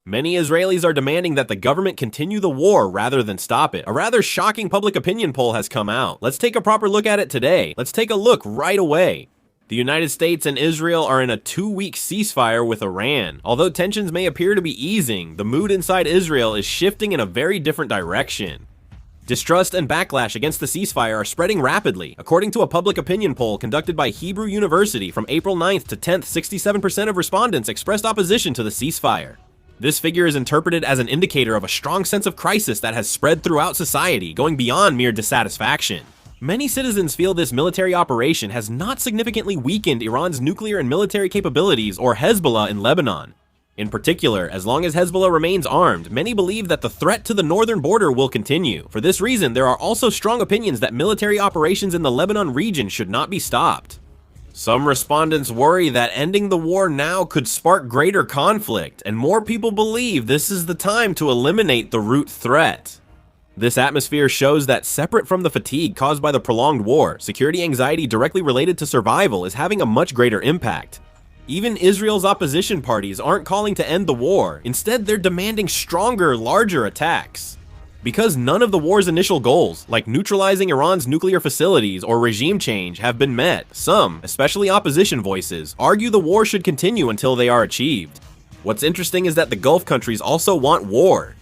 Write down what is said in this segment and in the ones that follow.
Many Israelis are demanding that the government continue the war rather than stop it. A rather shocking public opinion poll has come out. Let's take a proper look at it today. Let's take a look right away. The United States and Israel are in a 2-week ceasefire with Iran. Although tensions may appear to be easing, the mood inside Israel is shifting in a very different direction. Distrust and backlash against the ceasefire are spreading rapidly. According to a public opinion poll conducted by Hebrew University from April 9th to 10th, 67% of respondents expressed opposition to the ceasefire. This figure is interpreted as an indicator of a strong sense of crisis that has spread throughout society, going beyond mere dissatisfaction. Many citizens feel this military operation has not significantly weakened Iran's nuclear and military capabilities or Hezbollah in Lebanon. In particular, as long as Hezbollah remains armed, many believe that the threat to the northern border will continue. For this reason, there are also strong opinions that military operations in the Lebanon region should not be stopped. Some respondents worry that ending the war now could spark greater conflict, and more people believe this is the time to eliminate the root threat. This atmosphere shows that separate from the fatigue caused by the prolonged war, security anxiety directly related to survival is having a much greater impact. Even Israel's opposition parties aren't calling to end the war. Instead, they're demanding stronger, larger attacks. Because none of the war's initial goals, like neutralizing Iran's nuclear facilities or regime change, have been met, some, especially opposition voices, argue the war should continue until they are achieved. What's interesting is that the Gulf countries also want war.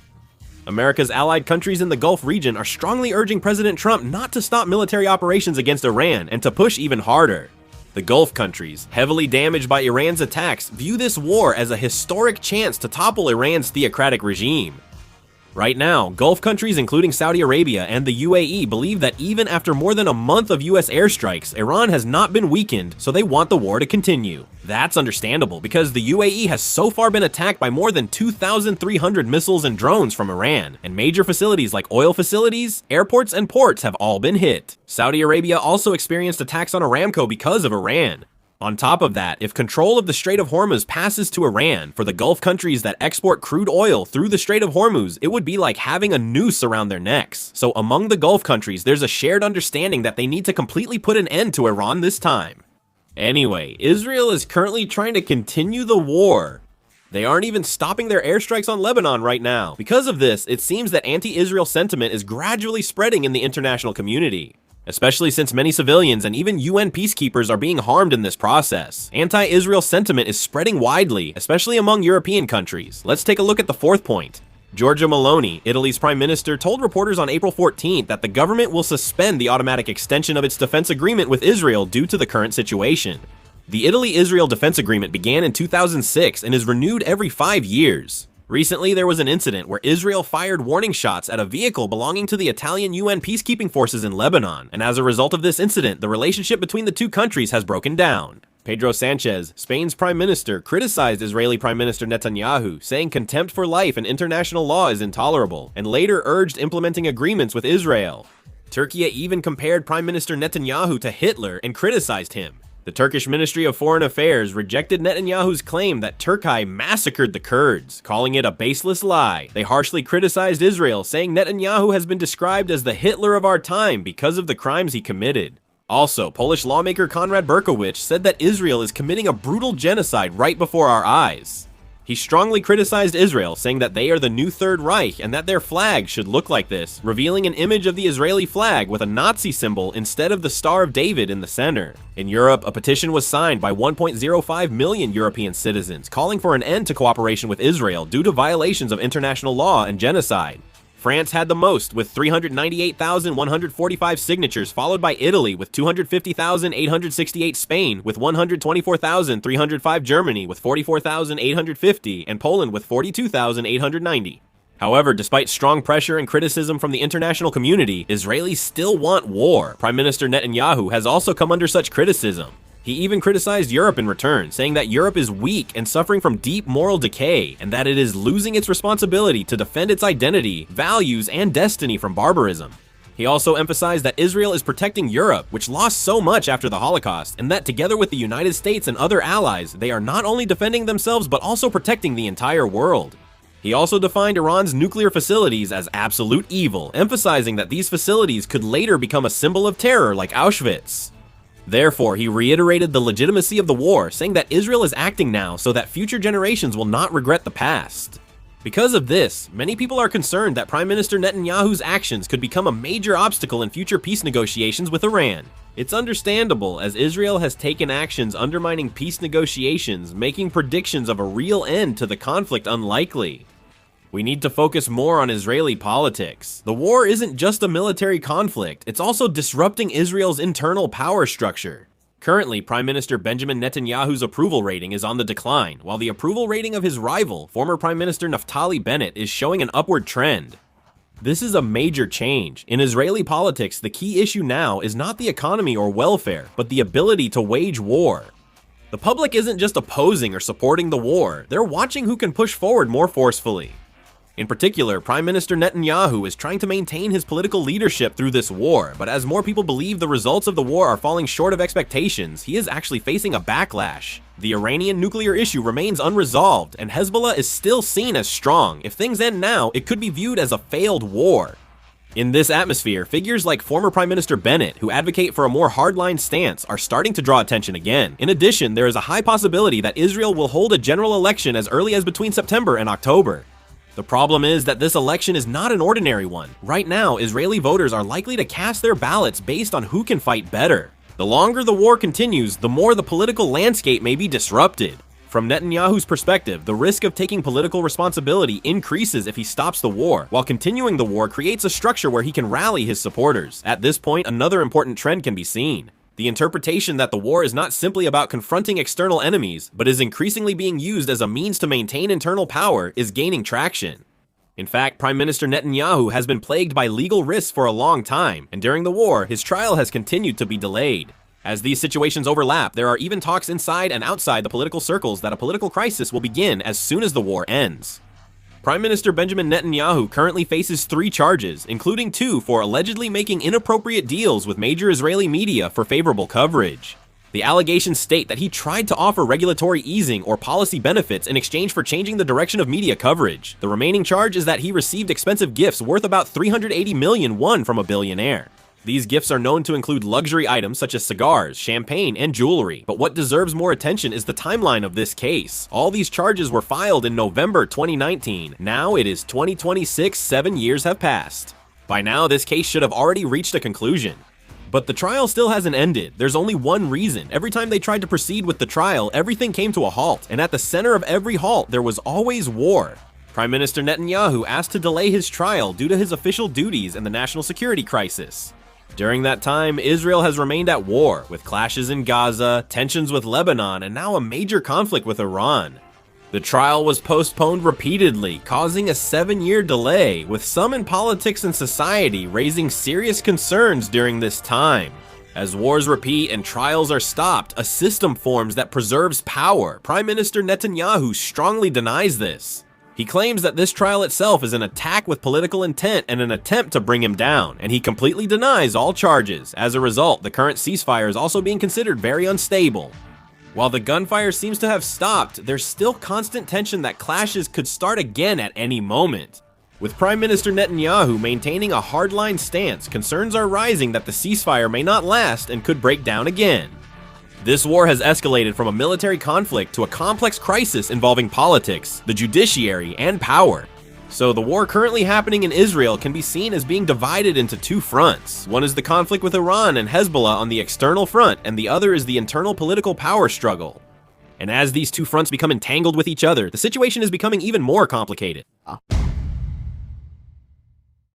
America's allied countries in the Gulf region are strongly urging President Trump not to stop military operations against Iran and to push even harder. The Gulf countries, heavily damaged by Iran's attacks, view this war as a historic chance to topple Iran's theocratic regime. Right now, Gulf countries including Saudi Arabia and the UAE believe that even after more than a month of US airstrikes, Iran has not been weakened, so they want the war to continue. That's understandable because the UAE has so far been attacked by more than 2,300 missiles and drones from Iran, and major facilities like oil facilities, airports, and ports have all been hit. Saudi Arabia also experienced attacks on Aramco because of Iran. On top of that, if control of the Strait of Hormuz passes to Iran, for the Gulf countries that export crude oil through the Strait of Hormuz, it would be like having a noose around their necks. So among the Gulf countries, there's a shared understanding that they need to completely put an end to Iran this time. Anyway, Israel is currently trying to continue the war. They aren't even stopping their airstrikes on Lebanon right now. Because of this, it seems that anti-Israel sentiment is gradually spreading in the international community. Especially since many civilians and even UN peacekeepers are being harmed in this process. Anti-Israel sentiment is spreading widely, especially among European countries. Let's take a look at the fourth point. Giorgia Meloni, Italy's prime minister, told reporters on April 14th that the government will suspend the automatic extension of its defense agreement with Israel due to the current situation. The Italy-Israel defense agreement began in 2006 and is renewed every 5 years. Recently, there was an incident where Israel fired warning shots at a vehicle belonging to the Italian UN peacekeeping forces in Lebanon, and as a result of this incident, the relationship between the two countries has broken down. Pedro Sanchez, Spain's prime minister, criticized Israeli Prime Minister Netanyahu, saying contempt for life and international law is intolerable, and later urged implementing agreements with Israel. Turkey even compared Prime Minister Netanyahu to Hitler and criticized him. The Turkish Ministry of Foreign Affairs rejected Netanyahu's claim that Turkey massacred the Kurds, calling it a baseless lie. They harshly criticized Israel, saying Netanyahu has been described as the Hitler of our time because of the crimes he committed. Also, Polish lawmaker Konrad Berkowicz said that Israel is committing a brutal genocide right before our eyes. He strongly criticized Israel, saying that they are the new Third Reich and that their flag should look like this, revealing an image of the Israeli flag with a Nazi symbol instead of the Star of David in the center. In Europe, a petition was signed by 1.05 million European citizens, calling for an end to cooperation with Israel due to violations of international law and genocide. France had the most, with 398,145 signatures, followed by Italy with 250,868, Spain with 124,305, Germany with 44,850, and Poland with 42,890. However, despite strong pressure and criticism from the international community, Israelis still want war. Prime Minister Netanyahu has also come under such criticism. He even criticized Europe in return, saying that Europe is weak and suffering from deep moral decay, and that it is losing its responsibility to defend its identity, values, and destiny from barbarism. He also emphasized that Israel is protecting Europe, which lost so much after the Holocaust, and that together with the United States and other allies, they are not only defending themselves but also protecting the entire world. He also defined Iran's nuclear facilities as absolute evil, emphasizing that these facilities could later become a symbol of terror like Auschwitz. Therefore, he reiterated the legitimacy of the war, saying that Israel is acting now so that future generations will not regret the past. Because of this, many people are concerned that Prime Minister Netanyahu's actions could become a major obstacle in future peace negotiations with Iran. It's understandable, as Israel has taken actions undermining peace negotiations, making predictions of a real end to the conflict unlikely. We need to focus more on Israeli politics. The war isn't just a military conflict, it's also disrupting Israel's internal power structure. Currently, Prime Minister Benjamin Netanyahu's approval rating is on the decline, while the approval rating of his rival, former Prime Minister Naftali Bennett, is showing an upward trend. This is a major change. In Israeli politics, the key issue now is not the economy or welfare, but the ability to wage war. The public isn't just opposing or supporting the war, they're watching who can push forward more forcefully. In particular, Prime Minister Netanyahu is trying to maintain his political leadership through this war, but as more people believe the results of the war are falling short of expectations, he is actually facing a backlash. The Iranian nuclear issue remains unresolved, and Hezbollah is still seen as strong. If things end now, it could be viewed as a failed war. In this atmosphere, figures like former Prime Minister Bennett, who advocate for a more hardline stance, are starting to draw attention again. In addition, there is a high possibility that Israel will hold a general election as early as between September and October. The problem is that this election is not an ordinary one. Right now, Israeli voters are likely to cast their ballots based on who can fight better. The longer the war continues, the more the political landscape may be disrupted. From Netanyahu's perspective, the risk of taking political responsibility increases if he stops the war, while continuing the war creates a structure where he can rally his supporters. At this point, another important trend can be seen. The interpretation that the war is not simply about confronting external enemies, but is increasingly being used as a means to maintain internal power, is gaining traction. In fact, Prime Minister Netanyahu has been plagued by legal risks for a long time, and during the war, his trial has continued to be delayed. As these situations overlap, there are even talks inside and outside the political circles that a political crisis will begin as soon as the war ends. Prime Minister Benjamin Netanyahu currently faces 3 charges, including 2 for allegedly making inappropriate deals with major Israeli media for favorable coverage. The allegations state that he tried to offer regulatory easing or policy benefits in exchange for changing the direction of media coverage. The remaining charge is that he received expensive gifts worth about 380 million won from a billionaire. These gifts are known to include luxury items such as cigars, champagne, and jewelry. But what deserves more attention is the timeline of this case. All these charges were filed in November 2019. Now it is 2026, 7 years have passed. By now, this case should have already reached a conclusion. But the trial still hasn't ended. There's only one reason. Every time they tried to proceed with the trial, everything came to a halt. And at the center of every halt, there was always war. Prime Minister Netanyahu asked to delay his trial due to his official duties and the national security crisis. During that time, Israel has remained at war, with clashes in Gaza, tensions with Lebanon, and now a major conflict with Iran. The trial was postponed repeatedly, causing a 7-year delay, with some in politics and society raising serious concerns during this time. As wars repeat and trials are stopped, a system forms that preserves power. Prime Minister Netanyahu strongly denies this. He claims that this trial itself is an attack with political intent and an attempt to bring him down, and he completely denies all charges. As a result, the current ceasefire is also being considered very unstable. While the gunfire seems to have stopped, there's still constant tension that clashes could start again at any moment. With Prime Minister Netanyahu maintaining a hardline stance, concerns are rising that the ceasefire may not last and could break down again. This war has escalated from a military conflict to a complex crisis involving politics, the judiciary, and power. So the war currently happening in Israel can be seen as being divided into 2 fronts. One is the conflict with Iran and Hezbollah on the external front, and the other is the internal political power struggle. And as these 2 fronts become entangled with each other, the situation is becoming even more complicated.